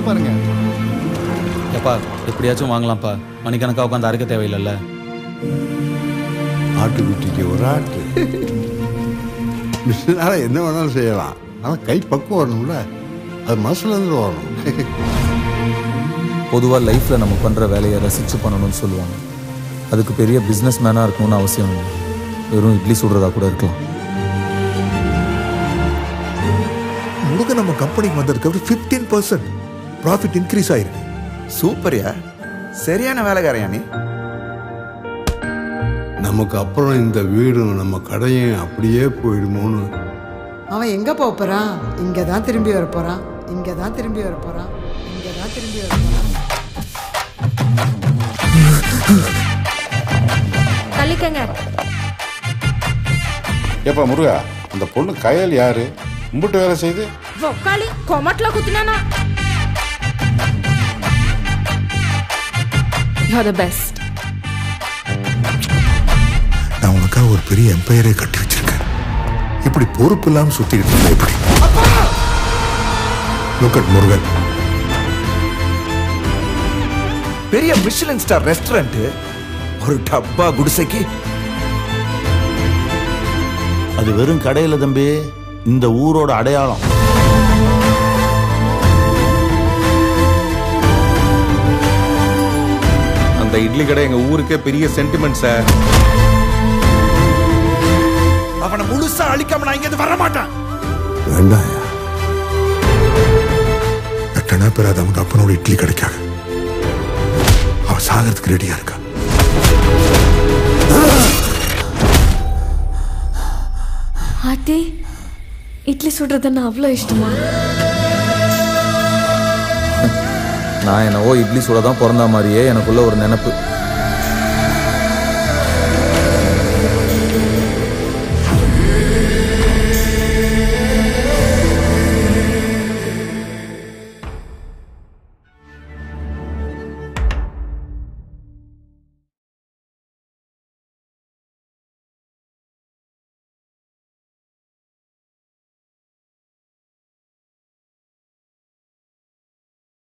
பாருங்க. எப்பா எப்படியாச்சும் வாங்கலாம்ப்பா, மணிக்கணக்காக உட்காந்து அரைக்க தேவையில்லைல்ல. ஆட்டுக்குட்டிக்கு ஒரு ஆட்டு மிஷினால என்ன வேணாலும் செய்யலாம். ஆனால் கை பக்குவம் வரணும்ல, அது மனசுலேருந்து வரணும். பொதுவாக லைஃப்பில் நம்ம பண்ணுற வேலையை ரசித்து பண்ணணும்னு சொல்லுவாங்க. அதுக்கு பெரிய பிஸ்னஸ் மேனாக இருக்கணும்னு அவசியம் இல்லை. வெறும் இட்லி சுடுறதா கூட இருக்கலாம். முருகன் நம்ம கம்பெனிக்கு வந்ததுக்கு 15% ப்ராஃபிட் இன்க்ரீஸ் ஆயிருக்கு. சூப்பர்யா, சரியான வேலைக்காரையா நீ. நமக்கு அப்புறம் இந்த வீடும் நம்ம கடையும் அப்படியே போயிடுமோன்னு. அவன் எங்க போறான்? இங்க தான் திரும்பி வர போறான். இங்க தான் திரும்பி வர போறான். இங்க தான் திரும்பி வர போறான். தள்ளிக்கங்க. ஏப்பா முருகா, அந்த பொண்ணு கயல் யாரு? கும்பிட்டு வேலை செய்து ஒக்காளி கொமட்ல குத்துனானா? You are the best. நான் உனக்காக ஒரு பெரிய எம்பையரே கட்டி வச்சிருக்கேன். இப்படி பொறுப்பு இல்லாம சுத்திக்கிட்டு இருந்தா எப்படி? Look at Murugan. பெரிய மிஷிலின் ஸ்டார் ரெஸ்டாரண்ட், ஒரு டப்பா குடிசைக்கு. அது வெறும் கடையில் தம்பி, இந்த ஊரோட அடையாளம். அந்த இட்லி கடை எங்க ஊருக்கே பெரிய சென்டிமெண்ட் சார். அவனை முழுசா அழிக்காம நான் இங்க வர மாட்டேன். வேண்டாம், எட்டனா பேர் அவங்க அப்பனோட இட்லி கிடைக்காக அவ சாகிறதுக்கு ரெடியா இருக்கா. ஆத்தி, இட்லி சுடுறதுன்னா அவ்வளோ இஷ்டமா? நான் என்னவோ இட்லி சுட தான் பிறந்த மாதிரியே எனக்குள்ள ஒரு நினைப்பு.